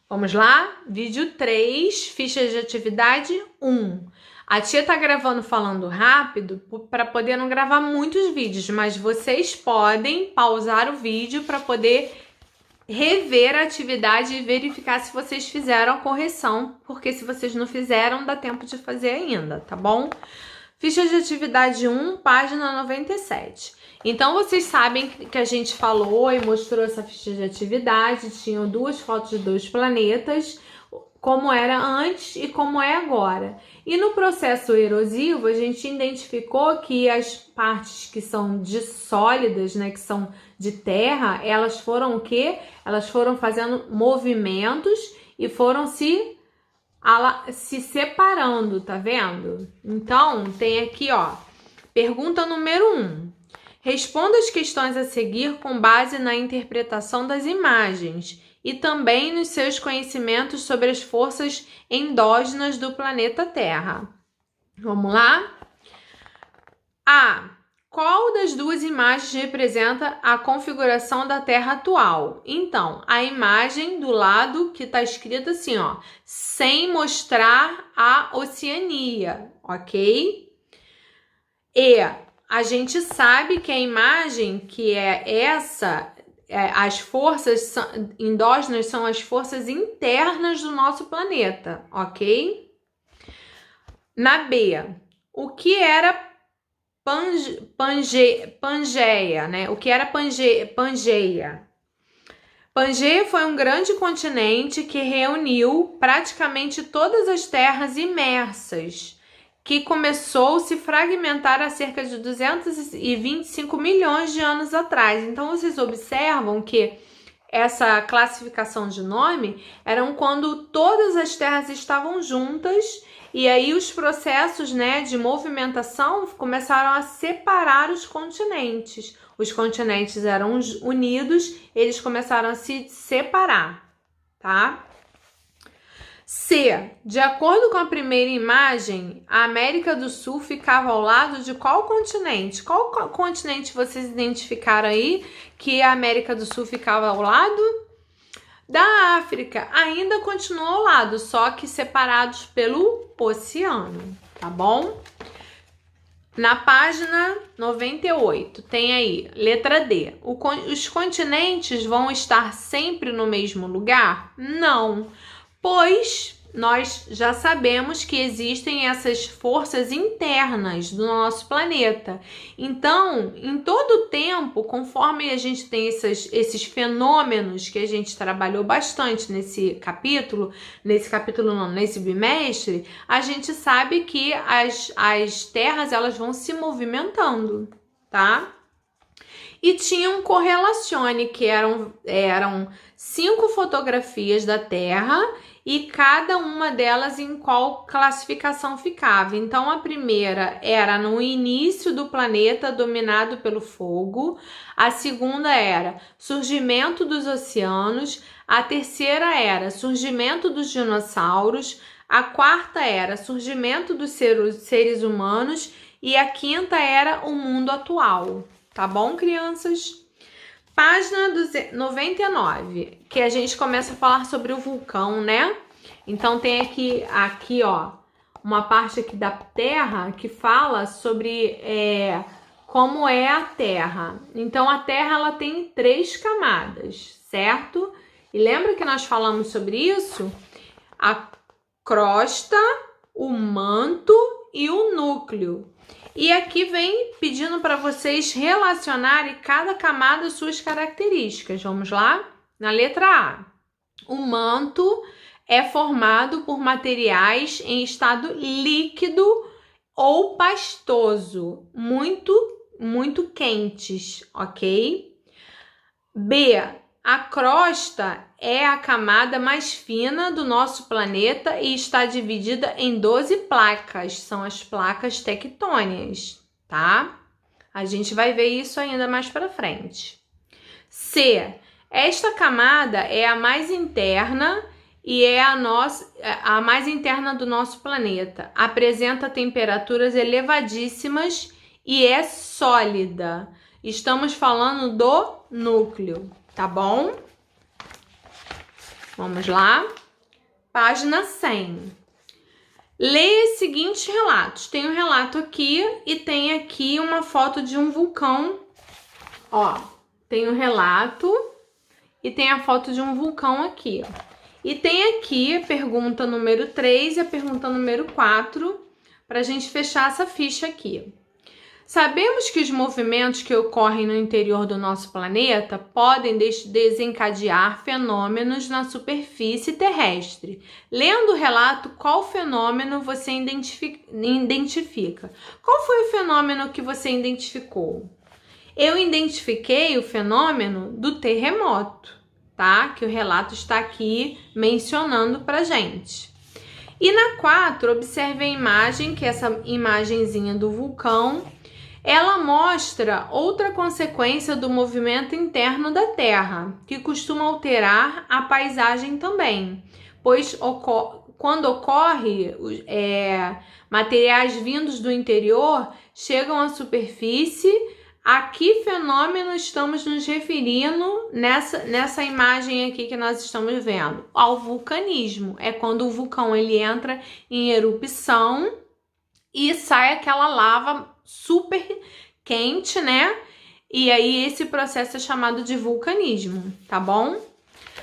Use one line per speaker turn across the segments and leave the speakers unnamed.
Vamos lá? Vídeo 3, ficha de atividade 1. A tia tá gravando falando rápido para poder não gravar muitos vídeos, mas vocês podem pausar o vídeo para poder rever a atividade e verificar se vocês fizeram a correção, porque se vocês não fizeram, dá tempo de fazer ainda, tá bom? Ficha de atividade 1, página 97. Então, vocês sabem que a gente falou e mostrou essa ficha de atividade, tinham duas fotos de dois planetas, como era antes e como é agora. E no processo erosivo, a gente identificou que as partes que são de sólidas, né, que são de terra, elas foram o quê? Elas foram fazendo movimentos e foram se separando, tá vendo? Então, tem aqui, ó, pergunta número 1. Responda as questões a seguir com base na interpretação das imagens e também nos seus conhecimentos sobre as forças endógenas do planeta Terra. Vamos lá? A. Qual das duas imagens representa a configuração da Terra atual? Então, a imagem do lado que está escrita assim, ó, sem mostrar a Oceania, ok? E a gente sabe que a imagem que é essa, as forças endógenas são as forças internas do nosso planeta, ok? Na B, o que era Pangeia, né? O que era Pangeia? Pangeia foi um grande continente que reuniu praticamente todas as terras imersas, que começou a se fragmentar há cerca de 225 milhões de anos atrás. Então, vocês observam que essa classificação de nome eram quando todas as terras estavam juntas e aí os processos, né, de movimentação começaram a separar os continentes. Os continentes eram unidos, eles começaram a se separar, tá? C. De acordo com a primeira imagem, a América do Sul ficava ao lado de qual continente? Qual continente vocês identificaram aí que a América do Sul ficava ao lado? Da África. Ainda continuou ao lado, só que separados pelo oceano, tá bom? Na página 98, tem aí, letra D. Os continentes vão estar sempre no mesmo lugar? Não, pois nós já sabemos que existem essas forças internas do nosso planeta. Então, em todo o tempo, conforme a gente tem esses fenômenos que a gente trabalhou bastante nesse capítulo não, nesse bimestre, a gente sabe que as terras elas vão se movimentando, tá? E tinha um correlacione, que eram 5 fotografias da Terra e cada uma delas em qual classificação ficava. Então, a primeira era no início do planeta dominado pelo fogo, a segunda era surgimento dos oceanos, a terceira era surgimento dos dinossauros, a quarta era surgimento dos seres humanos e a quinta era o mundo atual. Tá bom, crianças? Página 99, que a gente começa a falar sobre o vulcão, né? Então, tem aqui, ó, uma parte aqui da Terra que fala sobre como é a Terra. Então, a Terra, ela tem 3 camadas, certo? E lembra que nós falamos sobre isso? A crosta, o manto e o núcleo. E aqui vem pedindo para vocês relacionarem cada camada suas características. Vamos lá? Na letra A. O manto é formado por materiais em estado líquido ou pastoso, muito quentes, ok? B. A crosta é a camada mais fina do nosso planeta e está dividida em 12 placas, são as placas tectônicas, tá? A gente vai ver isso ainda mais para frente. C. Esta camada é a mais interna e é a mais interna do nosso planeta. Apresenta temperaturas elevadíssimas e é sólida. Estamos falando do núcleo, tá bom? Vamos lá. Página 100. Leia os seguintes relatos. Tem um relato aqui e tem aqui uma foto de um vulcão. Ó, tem um relato e tem a foto de um vulcão aqui. E tem aqui a pergunta número 3 e a pergunta número 4 para a gente fechar essa ficha aqui. Sabemos que os movimentos que ocorrem no interior do nosso planeta podem desencadear fenômenos na superfície terrestre. Lendo o relato, qual fenômeno você identifica? Qual foi o fenômeno que você identificou? Eu identifiquei o fenômeno do terremoto, tá? Que o relato está aqui mencionando pra gente. E na 4, observe a imagem, que é essa imagenzinha do vulcão. Ela mostra outra consequência do movimento interno da Terra, que costuma alterar a paisagem também, pois quando ocorre, materiais vindos do interior chegam à superfície. A que fenômeno estamos nos referindo nessa imagem aqui que nós estamos vendo? Ao vulcanismo. É quando o vulcão ele entra em erupção e sai aquela lava super quente, né? E aí esse processo é chamado de vulcanismo, tá bom?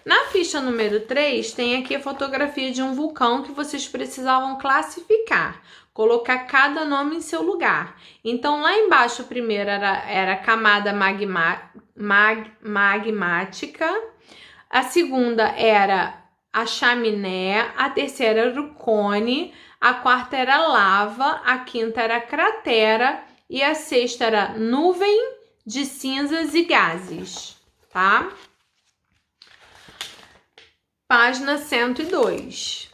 Na ficha número 3 tem aqui a fotografia de um vulcão que vocês precisavam classificar, colocar cada nome em seu lugar. Então lá embaixo o primeiro era a camada magmática, a segunda era a chaminé, a terceira era o cone, a quarta era lava, a quinta era cratera e a sexta era nuvem de cinzas e gases, tá? Página 102.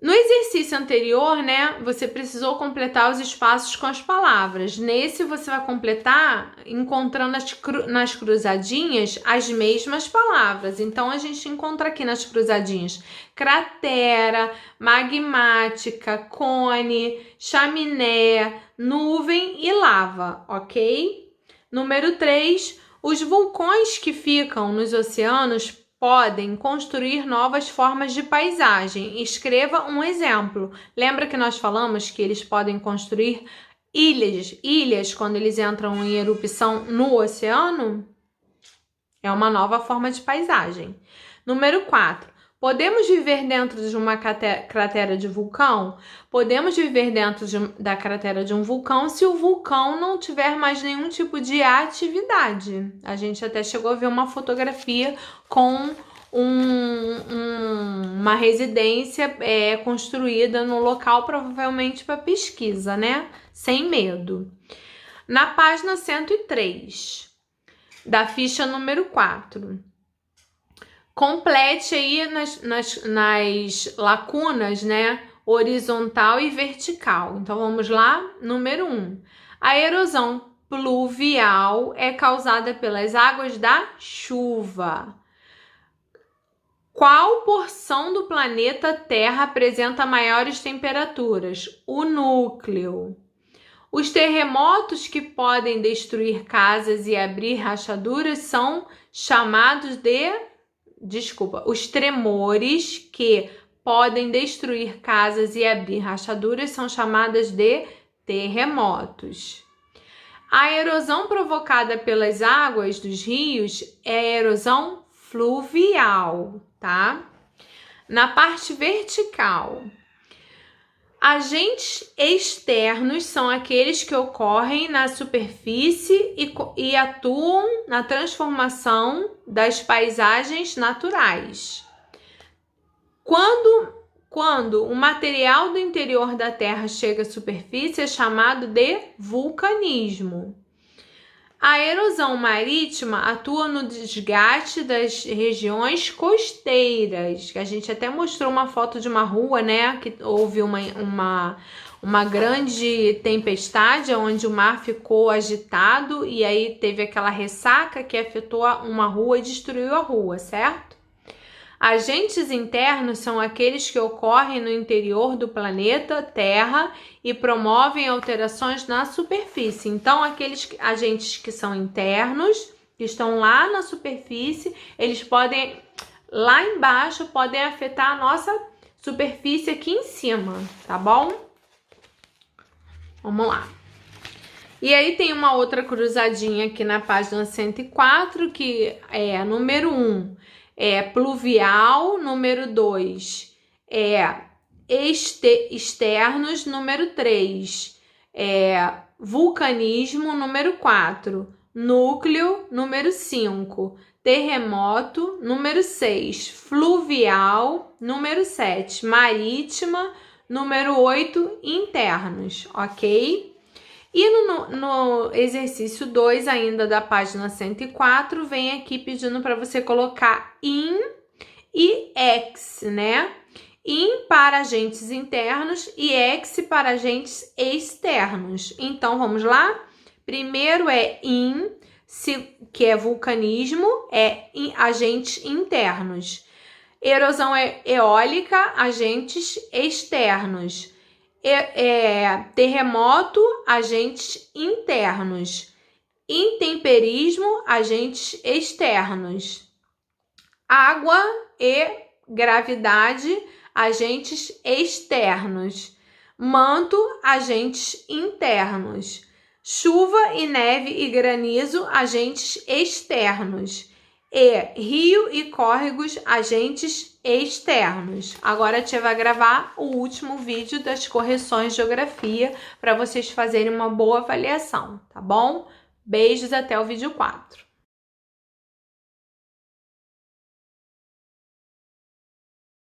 No exercício anterior, né, você precisou completar os espaços com as palavras. Nesse, você vai completar encontrando nas cruzadinhas as mesmas palavras. Então, a gente encontra aqui nas cruzadinhas cratera, magmática, cone, chaminé, nuvem e lava, ok? Número 3, os vulcões que ficam nos oceanos podem construir novas formas de paisagem. Escreva um exemplo. Lembra que nós falamos que eles podem construir ilhas quando eles entram em erupção no oceano? É uma nova forma de paisagem. Número 4. Podemos viver dentro de uma cratera de vulcão? Podemos viver dentro da cratera de um vulcão se o vulcão não tiver mais nenhum tipo de atividade. A gente até chegou a ver uma fotografia com uma residência construída no local, provavelmente para pesquisa, né? Sem medo. Na página 103, da ficha número 4. Complete aí nas lacunas, né? Horizontal e vertical. Então, vamos lá? Número 1. A erosão pluvial é causada pelas águas da chuva. Qual porção do planeta Terra apresenta maiores temperaturas? O núcleo. Os terremotos que podem destruir casas e abrir rachaduras são chamados de... os tremores que podem destruir casas e abrir rachaduras são chamadas de terremotos. A erosão provocada pelas águas dos rios é a erosão fluvial, tá? Na parte vertical, agentes externos são aqueles que ocorrem na superfície e atuam na transformação das paisagens naturais. Quando o material do interior da Terra chega à superfície, é chamado de vulcanismo. A erosão marítima atua no desgaste das regiões costeiras. A gente até mostrou uma foto de uma rua, né? Que houve uma grande tempestade, onde o mar ficou agitado e aí teve aquela ressaca que afetou uma rua e destruiu a rua, certo? Agentes internos são aqueles que ocorrem no interior do planeta Terra e promovem alterações na superfície. Então, aqueles agentes que são internos, que estão lá na superfície, eles podem, lá embaixo, podem afetar a nossa superfície aqui em cima, tá bom? Vamos lá. E aí tem uma outra cruzadinha aqui na página 104, que é número 1. Pluvial, número 2 externos, número 3 vulcanismo, número 4 núcleo, número 5 terremoto, número 6 fluvial, número 7 marítima, número 8 internos, ok? E no exercício 2, ainda da página 104, vem aqui pedindo para você colocar in e ex, né? In para agentes internos e ex para agentes externos. Então, vamos lá? Primeiro é in, que é vulcanismo, agentes internos. Erosão eólica, agentes externos. Terremoto, agentes internos. Intemperismo, agentes externos. Água e gravidade, agentes externos. Manto, agentes internos. Chuva e neve e granizo, agentes externos. E rio e córregos, agentes externos. Agora a tia vai gravar o último vídeo das correções de geografia para vocês fazerem uma boa avaliação, tá bom? Beijos, até o vídeo 4.